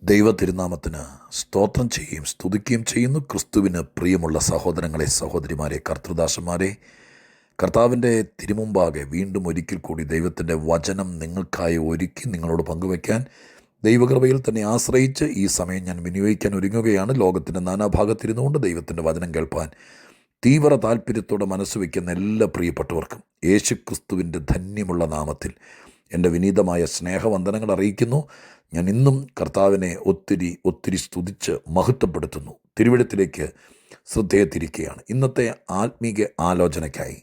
ദൈവ തിരുനാമത്തിന് സ്തോത്രം ചെയ്യുകയും സ്തുതിക്കുകയും ചെയ്യുന്നു. ക്രിസ്തുവിന് പ്രിയമുള്ള സഹോദരങ്ങളെ, സഹോദരിമാരെ, കർത്തൃദാസന്മാരെ, കർത്താവിൻ്റെ തിരുമുമ്പാകെ വീണ്ടും ഒരിക്കൽ കൂടി ദൈവത്തിൻ്റെ വചനം നിങ്ങൾക്കായി ഒരുക്കി നിങ്ങളോട് പങ്കുവയ്ക്കാൻ ദൈവകൃപയിൽ തന്നെ ആശ്രയിച്ച് ഈ സമയം ഞാൻ വിനിയോഗിക്കാൻ ഒരുങ്ങുകയാണ്. ലോകത്തിൻ്റെ നാനാഭാഗത്തിരുന്നുകൊണ്ട് ദൈവത്തിൻ്റെ വചനം കേൾപ്പാൻ തീവ്ര താല്പര്യത്തോടെ മനസ്സ് വയ്ക്കുന്ന എല്ലാ പ്രിയപ്പെട്ടവർക്കും യേശുക്രിസ്തുവിൻ്റെ ധന്യമുള്ള നാമത്തിൽ എൻ്റെ വിനീതമായ സ്നേഹവന്ദനങ്ങൾ അറിയിക്കുന്നു. ഞാൻ ഇന്നും കർത്താവിനെ ഒത്തിരി സ്തുതിച്ച് മഹത്വപ്പെടുത്തുന്നു. തിരുവെഴുത്തിലേക്ക് ശ്രദ്ധയെ തിരിക്കുകയാണ്. ഇന്നത്തെ ആത്മീക ആലോചനയ്ക്കായി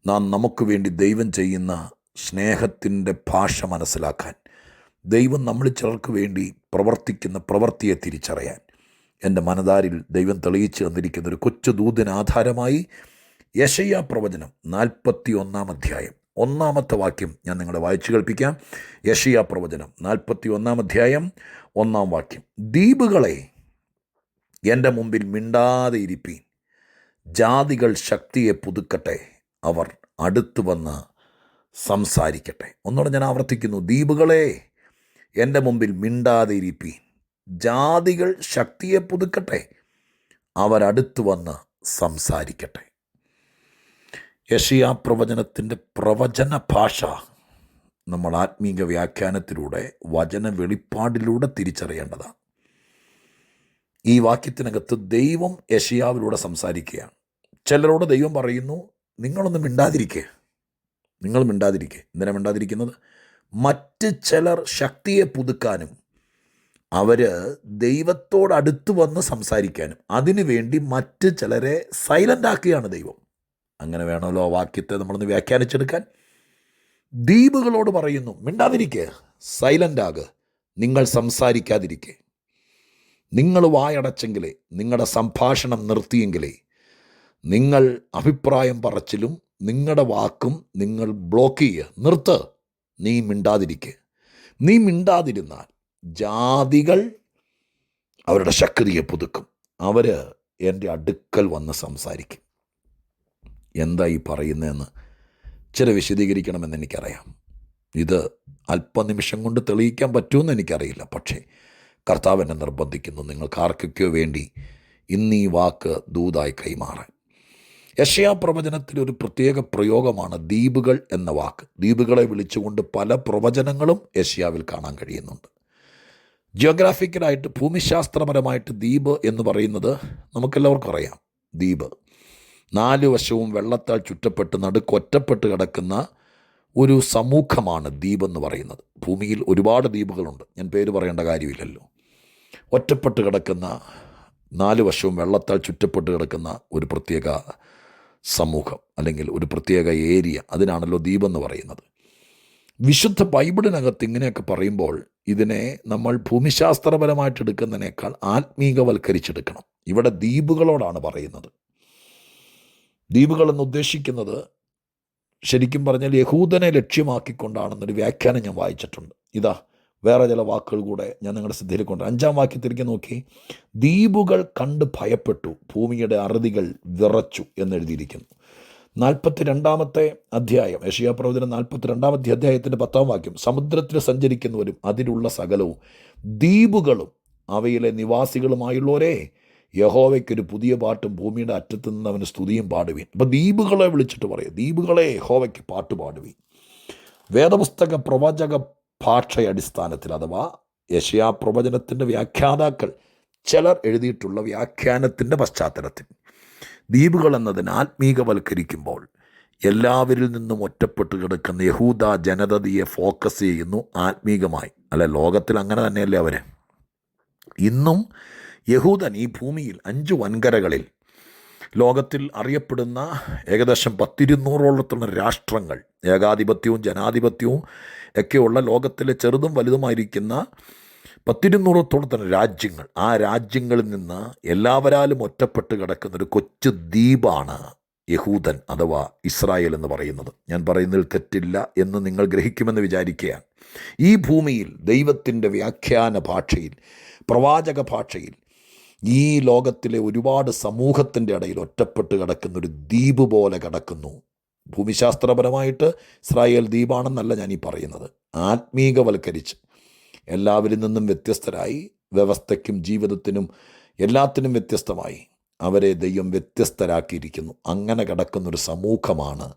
നാം നമുക്ക് വേണ്ടി ദൈവം ചെയ്യുന്ന സ്നേഹത്തിൻ്റെ ഭാഷ മനസ്സിലാക്കാൻ, ദൈവം നമ്മൾ ചിലർക്ക് വേണ്ടി പ്രവർത്തിക്കുന്ന പ്രവൃത്തിയെ തിരിച്ചറിയാൻ എൻ്റെ മനതാരിൽ ദൈവം തെളിയിച്ചു തന്നിരിക്കുന്ന ഒരു കൊച്ചു ദൂതന് ആധാരമായി യെശയ്യാ പ്രവചനം 41 അധ്യായം 1 വാക്യം ഞാൻ നിങ്ങളെ വായിച്ചു കേൾപ്പിക്കാം. യെശയ്യാ പ്രവചനം 41 അധ്യായം 1 വാക്യം. ദ്വീപുകളെ എൻ്റെ മുമ്പിൽ മിണ്ടാതെ ഇരിപ്പീൻ, ജാതികൾ ശക്തിയെ പുതുക്കട്ടെ, അവർ അടുത്തു വന്ന് സംസാരിക്കട്ടെ. ഒന്നുകൂടെ ഞാൻ ആവർത്തിക്കുന്നു. ദ്വീപുകളെ എൻ്റെ മുമ്പിൽ മിണ്ടാതെ ഇരിപ്പീൻ, ജാതികൾ ശക്തിയെ പുതുക്കട്ടെ, അവരടുത്തു വന്ന് സംസാരിക്കട്ടെ. യെശയ്യാ പ്രവചനത്തിൻ്റെ പ്രവചന ഭാഷ നമ്മൾ ആത്മീക വ്യാഖ്യാനത്തിലൂടെ, വചന വെളിപ്പാടിലൂടെ തിരിച്ചറിയേണ്ടതാണ്. ഈ വാക്യത്തിനകത്ത് ദൈവം യെശയ്യാവിലൂടെ സംസാരിക്കുകയാണ്. ചിലരോട് ദൈവം പറയുന്നു, നിങ്ങളൊന്നും മിണ്ടാതിരിക്കുക, നിങ്ങൾ മിണ്ടാതിരിക്കുക. എന്തിനാണ് മിണ്ടാതിരിക്കുന്നത്? മറ്റ് ചിലർ ശക്തിയെ പുതുക്കാനും അവർ ദൈവത്തോടടുത്ത് വന്ന് സംസാരിക്കാനും അതിനു വേണ്ടി മറ്റ് ചിലരെ സൈലൻ്റ് ആക്കുകയാണ് ദൈവം. അങ്ങനെ വേണമല്ലോ ആ വാക്യത്തെ നമ്മളൊന്ന് വ്യാഖ്യാനിച്ചെടുക്കാൻ. ദ്വീപുകളോട് പറയുന്നു, മിണ്ടാതിരിക്കുക, സൈലൻ്റ് ആകുക, നിങ്ങൾ സംസാരിക്കാതിരിക്കുക. നിങ്ങൾ വായടച്ചെങ്കിലേ, നിങ്ങളുടെ സംഭാഷണം നിർത്തിയെങ്കിലേ, നിങ്ങൾ അഭിപ്രായം പറച്ചിലും നിങ്ങളുടെ വാക്കും നിങ്ങൾ ബ്ലോക്ക് ചെയ്യുക, നിർത്ത്. നീ മിണ്ടാതിരിക്കുക. നീ മിണ്ടാതിരുന്നാൽ ജാതികൾ അവരുടെ ശക്തിയെ പുതുക്കും, അവർ എൻ്റെ അടുക്കൽ വന്ന് സംസാരിക്കും. എന്താ ഈ പറയുന്നതെന്ന് ചില വിശദീകരിക്കണമെന്ന് എനിക്കറിയാം. ഇത് അല്പനിമിഷം കൊണ്ട് തെളിയിക്കാൻ പറ്റുമെന്ന് എനിക്കറിയില്ല. പക്ഷേ കർത്താവ് എന്നെ നിർബന്ധിക്കുന്നു, നിങ്ങൾക്ക് ആർക്കൊക്കെയോ വേണ്ടി ഇന്ന് ഈ വാക്ക് ദൂതായി കൈമാറാൻ. യെശയ്യാ പ്രവചനത്തിലൊരു പ്രത്യേക പ്രയോഗമാണ് ദ്വീപുകൾ എന്ന വാക്ക്. ദ്വീപുകളെ വിളിച്ചുകൊണ്ട് പല പ്രവചനങ്ങളും യെശയ്യാവിൽ കാണാൻ കഴിയുന്നുണ്ട്. ജിയോഗ്രാഫിക്കലായിട്ട്, ഭൂമിശാസ്ത്രപരമായിട്ട് ദ്വീപ് എന്ന് പറയുന്നത് നമുക്കെല്ലാവർക്കും അറിയാം. ദ്വീപ് 4 വശവും വെള്ളത്താൽ ചുറ്റപ്പെട്ട് നടുക്കൊറ്റപ്പെട്ട് കിടക്കുന്ന ഒരു സമൂഹമാണ് ദ്വീപെന്ന് പറയുന്നത്. ഭൂമിയിൽ ഒരുപാട് ദ്വീപുകളുണ്ട്, ഞാൻ പേര് പറയേണ്ട കാര്യമില്ലല്ലോ. ഒറ്റപ്പെട്ട് കിടക്കുന്ന 4 വശവും വെള്ളത്താൽ ചുറ്റപ്പെട്ട് കിടക്കുന്ന ഒരു പ്രത്യേക സമൂഹം അല്ലെങ്കിൽ ഒരു പ്രത്യേക ഏരിയ, അതിനാണല്ലോ ദ്വീപെന്ന് പറയുന്നത്. വിശുദ്ധ ബൈബിളിനകത്ത് ഇങ്ങനെയൊക്കെ പറയുമ്പോൾ ഇതിനെ നമ്മൾ ഭൂമിശാസ്ത്രപരമായിട്ട് എടുക്കുന്നതിനേക്കാൾ ആത്മീകവൽക്കരിച്ചെടുക്കണം. ഇവിടെ ദ്വീപുകളോടാണ് പറയുന്നത്. ദ്വീപുകൾ എന്ന് ഉദ്ദേശിക്കുന്നത് ശരിക്കും പറഞ്ഞാൽ യഹൂദനെ ലക്ഷ്യമാക്കിക്കൊണ്ടാണെന്നൊരു വ്യാഖ്യാനം ഞാൻ വായിച്ചിട്ടുണ്ട്. ഇതാ വേറെ ചില വാക്കുകൾ കൂടെ ഞാൻ നിങ്ങളുടെ ശ്രദ്ധയിൽ കൊണ്ട് 5 വാക്യത്തിലേക്ക് നോക്കി. ദ്വീപുകൾ കണ്ട് ഭയപ്പെട്ടു, ഭൂമിയുടെ അറുതികൾ വിറച്ചു എന്നെഴുതിയിരിക്കുന്നു. 42 അധ്യായം, യെശയ്യാ പ്രവചനം 42 അധ്യായത്തിൻ്റെ 10 വാക്യം. സമുദ്രത്തിൽ സഞ്ചരിക്കുന്നവരും അതിലുള്ള സകലവും ദ്വീപുകളും അവയിലെ നിവാസികളുമായുള്ളവരെ, യഹോവയ്ക്കൊരു പുതിയ പാട്ടും ഭൂമിയുടെ അറ്റത്ത് നിന്ന് അവന് സ്തുതിയും പാടുവീൻ. അപ്പോൾ ദ്വീപുകളെ വിളിച്ചിട്ട് പറയും, ദ്വീപുകളെ യഹോവയ്ക്ക് പാട്ട് പാടുവീൻ. വേദപുസ്തക പ്രവചക ഭാഷയുടെ അടിസ്ഥാനത്തിൽ, അഥവാ യെശയ്യാ പ്രവചനത്തിൻ്റെ വ്യാഖ്യാതാക്കൾ ചിലർ എഴുതിയിട്ടുള്ള വ്യാഖ്യാനത്തിൻ്റെ പശ്ചാത്തലത്തിൽ ദ്വീപുകൾ എന്നതിന് ആത്മീകവൽക്കരിക്കുമ്പോൾ എല്ലാവരിൽ നിന്നും ഒറ്റപ്പെട്ട് കിടക്കുന്ന യഹൂദ ജനതയെ ഫോക്കസ് ചെയ്യുന്നു ആത്മീകമായി. അല്ല, ലോകത്തിൽ അങ്ങനെ തന്നെയല്ലേ അവർ. ഇന്നും യഹൂദൻ ഈ ഭൂമിയിൽ 5 വൻകരകളിൽ ലോകത്തിൽ അറിയപ്പെടുന്ന ഏകദേശം 200-ഓളത്തുള്ള രാഷ്ട്രങ്ങൾ, ഏകാധിപത്യവും ജനാധിപത്യവും ഒക്കെയുള്ള ലോകത്തിലെ ചെറുതും വലുതുമായിരിക്കുന്ന 200-ഓളത്തോളം രാജ്യങ്ങൾ, ആ രാജ്യങ്ങളിൽ നിന്ന് എല്ലാവരാലും ഒറ്റപ്പെട്ട് കിടക്കുന്നൊരു കൊച്ചു ദ്വീപാണ് യഹൂദൻ അഥവാ ഇസ്രായേൽ എന്ന് പറയുന്നത്. ഞാൻ പറയുന്നതിൽ തെറ്റില്ല എന്ന് നിങ്ങൾ ഗ്രഹിക്കുമെന്ന് വിചാരിക്കുകയാണ്. ഈ ഭൂമിയിൽ ദൈവത്തിൻ്റെ വ്യാഖ്യാന ഭാഷയിൽ, പ്രവാചക ഭാഷയിൽ ഈ ലോകത്തിലെ ഒരുപാട് സമൂഹത്തിൻ്റെ ഇടയിൽ ഒറ്റപ്പെട്ട് കിടക്കുന്നൊരു ദ്വീപ് പോലെ കിടക്കുന്നു. ഭൂമിശാസ്ത്രപരമായിട്ട് ഇസ്രായേൽ ദ്വീപാണെന്നല്ല ഞാൻ ഈ പറയുന്നത്. ആത്മീകവൽക്കരിച്ച് എല്ലാവരിൽ നിന്നും വ്യത്യസ്തരായി, വ്യവസ്ഥയ്ക്കും ജീവിതത്തിനും എല്ലാത്തിനും വ്യത്യസ്തമായി അവരെ ദൈവം വ്യത്യസ്തരാക്കിയിരിക്കുന്നു. അങ്ങനെ കിടക്കുന്നൊരു സമൂഹമാണ്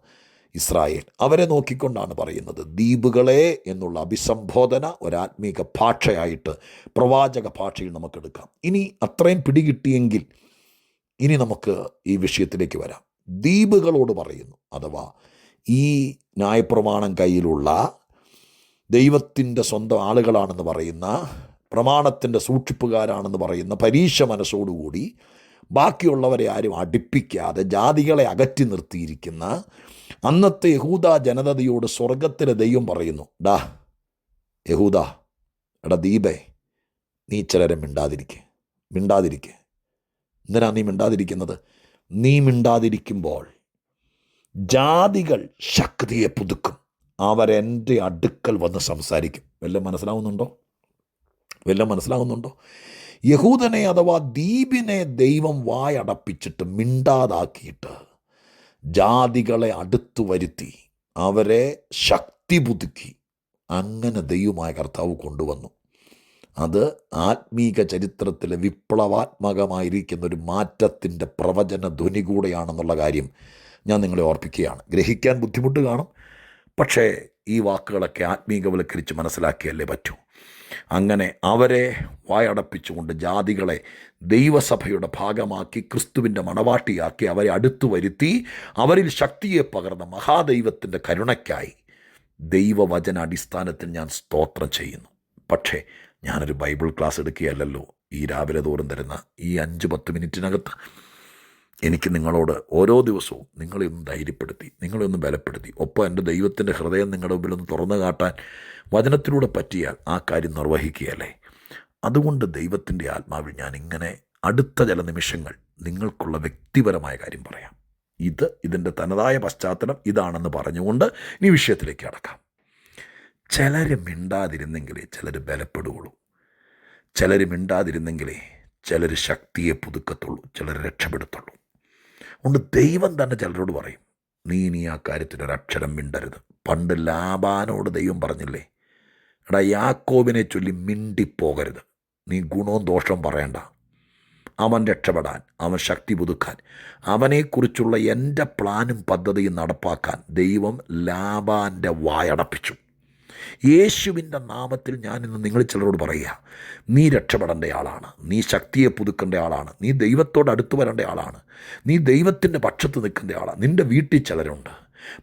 ഇസ്രായേൽ. അവരെ നോക്കിക്കൊണ്ടാണ് പറയുന്നത്. ദ്വീപുകളെ എന്നുള്ള അഭിസംബോധന ഒരാത്മീക ഭാഷയായിട്ട് പ്രവാചക ഭാഷയിൽ നമുക്കെടുക്കാം. ഇനി അത്രയും പിടികിട്ടിയെങ്കിൽ ഇനി നമുക്ക് ഈ വിഷയത്തിലേക്ക് വരാം. ദ്വീപുകളോട് പറയുന്നു, അഥവാ ഈ ന്യായപ്രമാണം കയ്യിലുള്ള ദൈവത്തിൻ്റെ സ്വന്തം ആളുകളാണെന്ന് പറയുന്ന, പ്രമാണത്തിൻ്റെ സൂക്ഷിപ്പുകാരാണെന്ന് പറയുന്ന പരീക്ഷ മനസ്സോടുകൂടി ബാക്കിയുള്ളവരെ ആരും അടുപ്പിക്കാതെ ജാതികളെ അകറ്റി നിർത്തിയിരിക്കുന്ന അന്നത്തെ യഹൂദ ജനതയോട് സ്വർഗത്തിലെ ദൈവം പറയുന്നു, ഡാ യഹൂദ, എടാ ദീപേ, നീ ചിലരെ മിണ്ടാതിരിക്കെ. എന്തിനാ നീ മിണ്ടാതിരിക്കുന്നത്? നീ മിണ്ടാതിരിക്കുമ്പോൾ ജാതികൾ ശക്തിയെ പുതുക്കും, അവരെൻ്റെ അടുക്കൽ വന്ന് സംസാരിക്കും. വല്ലതും മനസ്സിലാവുന്നുണ്ടോ? യഹൂദനെ അഥവാ ദ്വീപിനെ ദൈവം വായടപ്പിച്ചിട്ട് മിണ്ടാതാക്കിയിട്ട് ജാതികളെ അടുത്തു വരുത്തി അവരെ ശക്തി പുതുക്കി. അങ്ങനെ ദൈവമായ കർത്താവ് കൊണ്ടുവന്നു. അത് ആത്മീക ചരിത്രത്തിലെ വിപ്ലവാത്മകമായിരിക്കുന്നൊരു മാറ്റത്തിൻ്റെ പ്രവചന ധ്വനി കൂടെയാണെന്നുള്ള കാര്യം ഞാൻ നിങ്ങളെ ഓർപ്പിക്കുകയാണ്. ഗ്രഹിക്കാൻ ബുദ്ധിമുട്ട് കാണും, പക്ഷേ ഈ വാക്കുകളൊക്കെ ആത്മീകവൽക്കരിച്ച് മനസ്സിലാക്കിയല്ലേ പറ്റൂ. അങ്ങനെ അവരെ വായടപ്പിച്ചുകൊണ്ട് ജാതികളെ ദൈവസഭയുടെ ഭാഗമാക്കി ക്രിസ്തുവിൻ്റെ മണവാട്ടിയാക്കി അവരെ അടുത്തു വരുത്തി അവരിൽ ശക്തിയെ പകർന്ന മഹാദൈവത്തിൻ്റെ കരുണയ്ക്കായി ദൈവവചന അടിസ്ഥാനത്തിൽ ഞാൻ സ്തോത്രം ചെയ്യുന്നു. പക്ഷേ ഞാനൊരു ബൈബിൾ ക്ലാസ് എടുക്കുകയല്ലല്ലോ ഈ രാവിലെ തോറും തരുന്ന ഈ 5-10 മിനിറ്റിനകത്ത്. എനിക്ക് നിങ്ങളോട് ഓരോ ദിവസവും നിങ്ങളെ ഒന്ന് ധൈര്യപ്പെടുത്തി, നിങ്ങളെ ഒന്ന് ബലപ്പെടുത്തി, ഒപ്പം എൻ്റെ ദൈവത്തിൻ്റെ ഹൃദയം നിങ്ങളുടെ മുമ്പിലൊന്ന് തുറന്നു കാട്ടാൻ വചനത്തിലൂടെ പറ്റിയാൽ ആ കാര്യം നിർവഹിക്കുകയല്ലേ. അതുകൊണ്ട് ദൈവത്തിൻ്റെ ആത്മാവിൽ ഞാനിങ്ങനെ അടുത്ത ചില നിമിഷങ്ങൾ നിങ്ങൾക്കുള്ള വ്യക്തിപരമായ കാര്യം പറയാം. ഇതിൻ്റെ തനതായ പശ്ചാത്തലം ഇതാണെന്ന് പറഞ്ഞുകൊണ്ട് ഈ വിഷയത്തിലേക്ക് കടക്കാം. ചിലർ മിണ്ടാതിരുന്നെങ്കിലേ ചിലർ ബലപ്പെടുകയുള്ളൂ. ചിലർ മിണ്ടാതിരുന്നെങ്കിലേ ചിലർ ശക്തിയെ പുതുക്കത്തുള്ളൂ, ചിലർ രക്ഷപ്പെടുത്തുള്ളൂ. അതുകൊണ്ട് ദൈവം തന്നെ ചിലരോട് പറയും, നീ ആ കാര്യത്തിലൊരക്ഷരം മിണ്ടരുത്. പണ്ട് ലാബാനോട് ദൈവം പറഞ്ഞില്ലേ, എടാ യാക്കോബിനെ ചൊല്ലി മിണ്ടിപ്പോകരുത്, നീ ഗുണവും ദോഷവും പറയണ്ട. അവൻ രക്ഷപ്പെടാൻ, അവൻ ശക്തി പുതുക്കാൻ, അവനെക്കുറിച്ചുള്ള എൻ്റെ പ്ലാനും പദ്ധതിയും നടപ്പാക്കാൻ ദൈവം ലാബാൻ്റെ വായടപ്പിച്ചു. യേശുവിൻ്റെ നാമത്തിൽ ഞാൻ ഇന്ന് നിങ്ങൾ ചിലരോട് പറയുക, നീ രക്ഷപ്പെടേണ്ട ആളാണ്, നീ ശക്തിയെ പുതുക്കേണ്ട ആളാണ്, നീ ദൈവത്തോട് അടുത്ത് വരേണ്ട ആളാണ്, നീ ദൈവത്തിൻ്റെ പക്ഷത്ത് നിൽക്കേണ്ട ആളാണ്. നിൻ്റെ വീട്ടിൽ ചിലരുണ്ട്,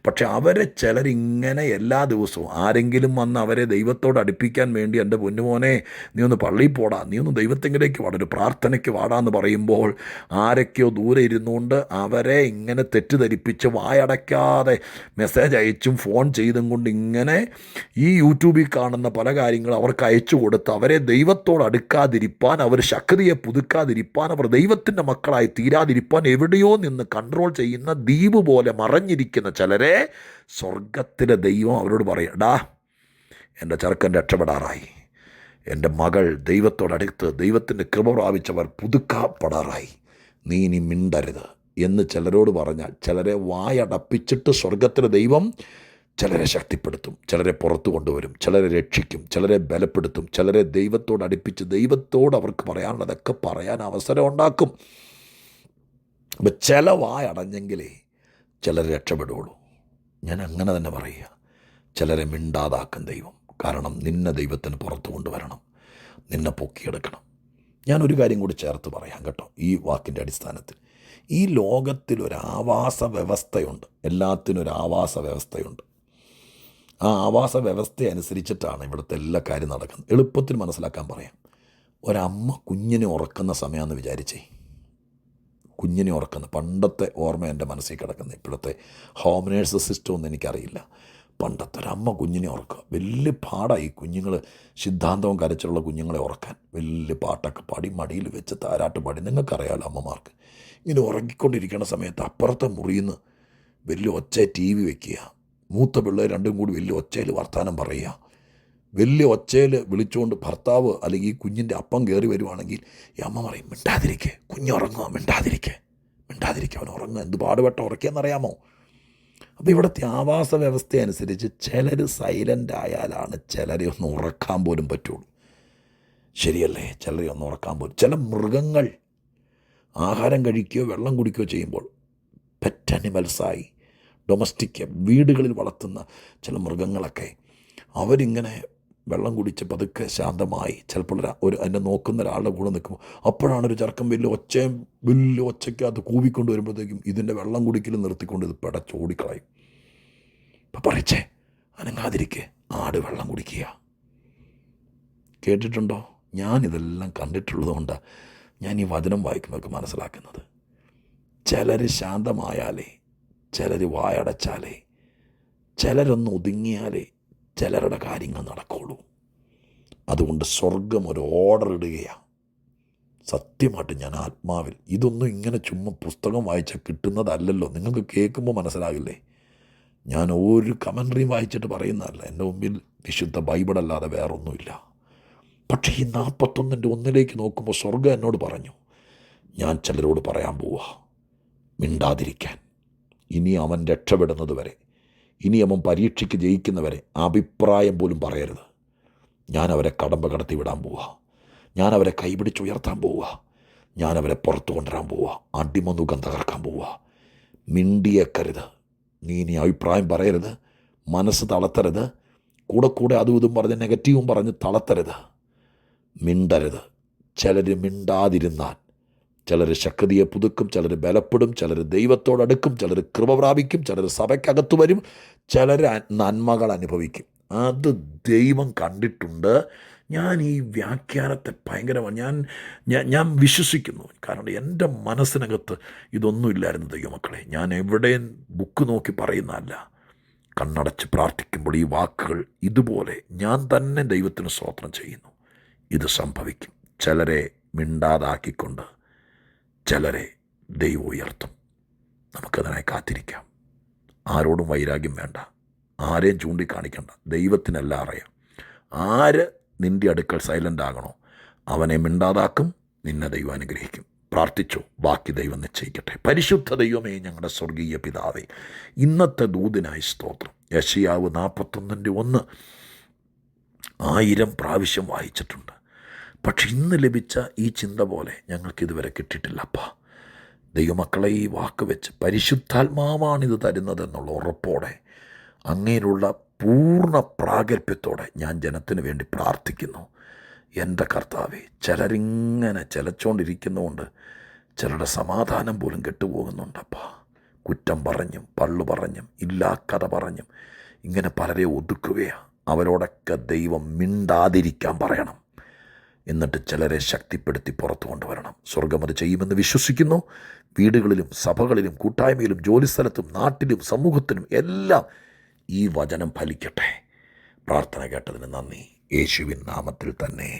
പക്ഷെ അവരെ ചിലരിങ്ങനെ എല്ലാ ദിവസവും ആരെങ്കിലും വന്ന് അവരെ ദൈവത്തോട് അടുപ്പിക്കാൻ വേണ്ടി, എൻ്റെ പൊന്നുമോനെ നീ ഒന്ന് പള്ളിയിൽ പോടാ, നീ ഒന്ന് ദൈവത്തെങ്കിലേക്ക് വാടാ, ഒരു പ്രാർത്ഥനയ്ക്ക് വാടാന്ന് പറയുമ്പോൾ ആരൊക്കെയോ ദൂരെ ഇരുന്നുകൊണ്ട് അവരെ ഇങ്ങനെ തെറ്റിദ്ധരിപ്പിച്ച് വായടയ്ക്കാതെ മെസ്സേജ് അയച്ചും ഫോൺ ചെയ്തും കൊണ്ട് ഇങ്ങനെ ഈ യൂട്യൂബിൽ കാണുന്ന പല കാര്യങ്ങളും അവർക്ക് അയച്ചു കൊടുത്ത് അവരെ ദൈവത്തോട് അടുക്കാതിരിപ്പാൻ, അവർ ശക്തിയെ പുതുക്കാതിരിപ്പാൻ, അവർ ദൈവത്തിൻ്റെ മക്കളായി തീരാതിരിപ്പാൻ എവിടെയോ നിന്ന് കൺട്രോൾ ചെയ്യുന്ന ദ്വീപ് പോലെ മറഞ്ഞിരിക്കുന്ന ചിലരെ സ്വർഗത്തിലെ ദൈവം അവരോട് പറയും, ഡാ എൻ്റെ ചെറുക്കൻ രക്ഷപ്പെടാറായി, എൻ്റെ മകൾ ദൈവത്തോടടുത്ത് ദൈവത്തിൻ്റെ കൃപ പ്രാപിച്ചവർ പുതുക്കപ്പെടാറായി, നീ ഇനി മിണ്ടരുത് എന്ന് ചിലരോട് പറഞ്ഞാൽ ചിലരെ വായടപ്പിച്ചിട്ട് സ്വർഗത്തിലെ ദൈവം ചിലരെ ശക്തിപ്പെടുത്തും, ചിലരെ പുറത്തു കൊണ്ടുവരും, ചിലരെ രക്ഷിക്കും, ചിലരെ ബലപ്പെടുത്തും, ചിലരെ ദൈവത്തോട് അടുപ്പിച്ച് ദൈവത്തോട് അവർക്ക് പറയാനുള്ളതൊക്കെ പറയാൻ അവസരം ഉണ്ടാക്കും. അപ്പം ചില വായടഞ്ഞെങ്കിലേ ചിലർ രക്ഷപ്പെടുകയുള്ളൂ. ഞാൻ അങ്ങനെ തന്നെ പറയുക, ചിലരെ മിണ്ടാതാക്കും ദൈവം. കാരണം നിന്നെ ദൈവത്തിന് പുറത്തു കൊണ്ടുവരണം, നിന്നെ പൊക്കിയെടുക്കണം. ഞാനൊരു കാര്യം കൂടി ചേർത്ത് പറയാം കേട്ടോ. ഈ വാക്കിൻ്റെ അടിസ്ഥാനത്തിൽ ഈ ലോകത്തിലൊരാവാസ വ്യവസ്ഥയുണ്ട്, എല്ലാത്തിനും ഒരു ആവാസ വ്യവസ്ഥയുണ്ട്. ആ ആവാസ വ്യവസ്ഥ അനുസരിച്ചിട്ടാണ് ഇവിടുത്തെ എല്ലാ കാര്യം നടക്കുന്നത്. എളുപ്പത്തിൽ മനസ്സിലാക്കാൻ പറയാം. ഒരമ്മ കുഞ്ഞിനെ ഉറക്കുന്ന സമയമെന്ന് വിചാരിച്ചേ, കുഞ്ഞിനെ ഉറക്കുന്ന പണ്ടത്തെ ഓർമ്മ എൻ്റെ മനസ്സിൽ കിടക്കുന്നത്. ഇപ്പോഴത്തെ ഹോം നേഴ്സ് സിസ്റ്റം ഒന്നും എനിക്കറിയില്ല. പണ്ടത്തെ ഒരമ്മ കുഞ്ഞിനെ ഉറക്കുക വലിയ പാടായി. കുഞ്ഞുങ്ങൾ സിദ്ധാന്തവും കരച്ചിലുള്ള കുഞ്ഞുങ്ങളെ ഉറക്കാൻ വലിയ പാട്ടൊക്കെ പാടി മടിയിൽ വെച്ച് താരാട്ട് പാടി. നിങ്ങൾക്കറിയാമല്ലോ അമ്മമാർക്ക്. ഇങ്ങനെ ഉറങ്ങിക്കൊണ്ടിരിക്കുന്ന സമയത്ത് അപ്പുറത്തെ മുറിയിൽ നിന്ന് വലിയ ഒച്ച TV വയ്ക്കുക, മൂത്ത പിള്ളേർ രണ്ടും കൂടി വലിയ ഒച്ചയിൽ വർത്തമാനം പറയുക, വലിയ ഒച്ചയിൽ വിളിച്ചുകൊണ്ട് ഭർത്താവ് അല്ലെങ്കിൽ ഈ കുഞ്ഞിൻ്റെ അപ്പം കയറി വരുവാണെങ്കിൽ ഈ അമ്മ പറയും, മിണ്ടാതിരിക്കുക, കുഞ്ഞുറങ്ങുക, മിണ്ടാതിരിക്കുക, അവൻ ഉറങ്ങുക. എന്ത് പാടുപെട്ട ഉറക്കിയെന്നറിയാമോ? അപ്പോൾ ഇവിടുത്തെ ആവാസ വ്യവസ്ഥ അനുസരിച്ച് ചിലർ സൈലൻ്റ് ആയാലാണ് ചിലരെ ഒന്ന് ഉറക്കാൻ പോലും പറ്റുള്ളൂ. ശരിയല്ലേ? ചിലരെ ഒന്ന് ഉറക്കാൻ പോലും. ചില മൃഗങ്ങൾ ആഹാരം കഴിക്കുകയോ വെള്ളം കുടിക്കുകയോ ചെയ്യുമ്പോൾ പെറ്റ് അനിമൽസായി ഡൊമസ്റ്റിക് വീടുകളിൽ വളർത്തുന്ന ചില മൃഗങ്ങളൊക്കെ അവരിങ്ങനെ വെള്ളം കുടിച്ച് പതുക്കെ ശാന്തമായി ചിലപ്പോൾ അതിനെ നോക്കുന്ന ഒരാളുടെ കൂടെ നിൽക്കുമ്പോൾ അപ്പോഴാണ് ഒരു ചെറുക്കൻ വലിയ ഒച്ചയ്ക്കകത്ത് കൂവിക്കൊണ്ട് വരുമ്പോഴത്തേക്കും ഇതിൻ്റെ വെള്ളം കുടിക്കൽ നിർത്തിക്കൊണ്ട് ഇത് പിടച്ചോടിക്കളയും. അപ്പം പറയിച്ചേ അനങ്ങാതിരിക്കെ ആട് വെള്ളം കുടിക്കുക. കേട്ടിട്ടുണ്ടോ? ഞാനിതെല്ലാം കണ്ടിട്ടുള്ളത് കൊണ്ടാണ് ഞാൻ ഈ വചനം വായിക്കുമ്പോഴൊക്കെ മനസ്സിലാക്കുന്നത്. ചിലർ ശാന്തമായാലേ, ചിലർ വായടച്ചാലേ, ചിലരൊന്ന് ഒതുങ്ങിയാലേ ചിലരുടെ കാര്യങ്ങൾ നടക്കുള്ളൂ. അതുകൊണ്ട് സ്വർഗം ഒരു ഓർഡർ ഇടുകയാണ്. സത്യമായിട്ട് ഞാൻ ആത്മാവിൽ ഇതൊന്നും ഇങ്ങനെ ചുമ്മാ പുസ്തകം വായിച്ചാൽ കിട്ടുന്നതല്ലല്ലോ. നിങ്ങൾക്ക് കേൾക്കുമ്പോൾ മനസ്സിലാകില്ലേ? ഞാൻ ഒരു കമൻട്രിയും വായിച്ചിട്ട് പറയുന്നതല്ല. എൻ്റെ മുമ്പിൽ വിശുദ്ധ ബൈബിളല്ലാതെ വേറൊന്നുമില്ല. പക്ഷേ ഈ 41:1 നോക്കുമ്പോൾ സ്വർഗം എന്നോട് പറഞ്ഞു, ഞാൻ ചിലരോട് പറയാൻ പോവാ മിണ്ടാതിരിക്കാൻ. ഇനി അവൻ രക്ഷപ്പെടുന്നത് വരെ, ഇനി അവൻ പരീക്ഷയ്ക്ക് ജയിക്കുന്നവരെ അഭിപ്രായം പോലും പറയരുത്. ഞാൻ അവരെ കടമ്പ കടത്തി വിടാൻ പോവുക. ഞാൻ അവരെ കൈപിടിച്ചുയർത്താൻ പോവുക. ഞാൻ അവരെ പുറത്തു കൊണ്ടുവരാൻ പോവുക. അടിമനുഖം തകർക്കാൻ പോവുക. മിണ്ടിയേക്കരുത്. നീ ഇനി അഭിപ്രായം പറയരുത്. മനസ്സ് തളർത്തരുത്. കൂടെ അതും ഇതും പറഞ്ഞ് നെഗറ്റീവും പറഞ്ഞ് തളർത്തരുത്. മിണ്ടരുത്. ചിലർ മിണ്ടാതിരുന്നാൽ ചിലർ ശക്തിയെ പുതുക്കും, ചിലർ ബലപ്പെടും, ചിലർ ദൈവത്തോടടുക്കും, ചിലർ കൃപ പ്രാപിക്കും, ചിലർ സഭയ്ക്കകത്ത് വരും, ചിലർ നന്മകൾ അനുഭവിക്കും. അത് ദൈവം കണ്ടിട്ടുണ്ട്. ഞാൻ ഈ വ്യാഖ്യാനത്തെ ഭയങ്കരമാണ് ഞാൻ വിശ്വസിക്കുന്നു. കാരണം എൻ്റെ മനസ്സിനകത്ത് ഇതൊന്നുമില്ലായിരുന്നു ദൈവമക്കളെ. ഞാൻ എവിടെയും ബുക്ക് നോക്കി പറയുന്നതല്ല. കണ്ണടച്ച് പ്രാർത്ഥിക്കുമ്പോൾ ഈ വാക്കുകൾ ഇതുപോലെ ഞാൻ തന്നെ ദൈവത്തിന് സ്തോത്രം ചെയ്യുന്നു. ഇത് സംഭവിക്കും. ചിലരെ മിണ്ടാതാക്കിക്കൊണ്ട് ചിലരെ ദൈവം ഉയർത്തും. നമുക്കതിനായി കാത്തിരിക്കാം. ആരോടും വൈരാഗ്യം വേണ്ട. ആരെയും ചൂണ്ടിക്കാണിക്കണ്ട. ദൈവത്തിനെല്ലാം അറിയാം. ആര് നിൻ്റെ അടുക്കൽ സൈലൻ്റ് ആകണോ അവനെ മിണ്ടാതാക്കും. നിന്നെ ദൈവം അനുഗ്രഹിക്കും. പ്രാർത്ഥിച്ചോ, ബാക്കി ദൈവം നിശ്ചയിക്കട്ടെ. പരിശുദ്ധ ദൈവമേ, ഞങ്ങളുടെ സ്വർഗീയ പിതാവേ, ഇന്നത്തെ ദൂതിനായി സ്തോത്രം. യെശയ്യാവ് 41:1 1000 പ്രാവശ്യം വായിച്ചിട്ടുണ്ട്. പക്ഷെ ഇന്ന് ലഭിച്ച ഈ ചിന്ത പോലെ ഞങ്ങൾക്കിതുവരെ കിട്ടിയിട്ടില്ലപ്പാ. ദൈവമക്കളെ ഈ വാക്ക് വെച്ച് പരിശുദ്ധാത്മാവാണിത് തരുന്നതെന്നുള്ള ഉറപ്പോടെ അങ്ങേലുള്ള പൂർണ്ണ പ്രാഗൽഭ്യത്തോടെ ഞാൻ ജനത്തിന് വേണ്ടി പ്രാർത്ഥിക്കുന്നു. എൻ്റെ കർത്താവേ, ചിലരിങ്ങനെ ചിലച്ചുകൊണ്ടിരിക്കുന്നതുകൊണ്ട് ചിലരുടെ സമാധാനം പോലും കെട്ടുപോകുന്നുണ്ടപ്പാ. കുറ്റം പറഞ്ഞും പള്ളു പറഞ്ഞും ഇല്ലാ കഥ പറഞ്ഞും ഇങ്ങനെ പലരെ ഒതുക്കുകയാണ്. അവരോടൊക്കെ ദൈവം മിണ്ടാതിരിക്കാൻ പറയണം. എന്നിട്ട് ചിലരെ ശക്തിപ്പെടുത്തി പുറത്തു കൊണ്ടുവരണം. സ്വർഗം അത് ചെയ്യുമെന്ന് വിശ്വസിക്കുന്നു. വീടുകളിലും സഭകളിലും കൂട്ടായ്മയിലും ജോലിസ്ഥലത്തും നാട്ടിലും സമൂഹത്തിലും എല്ലാം ഈ വചനം ഫലിക്കട്ടെ. പ്രാർത്ഥന കേട്ടതിന് നന്ദി. യേശുവിൻ നാമത്തിൽ തന്നെ.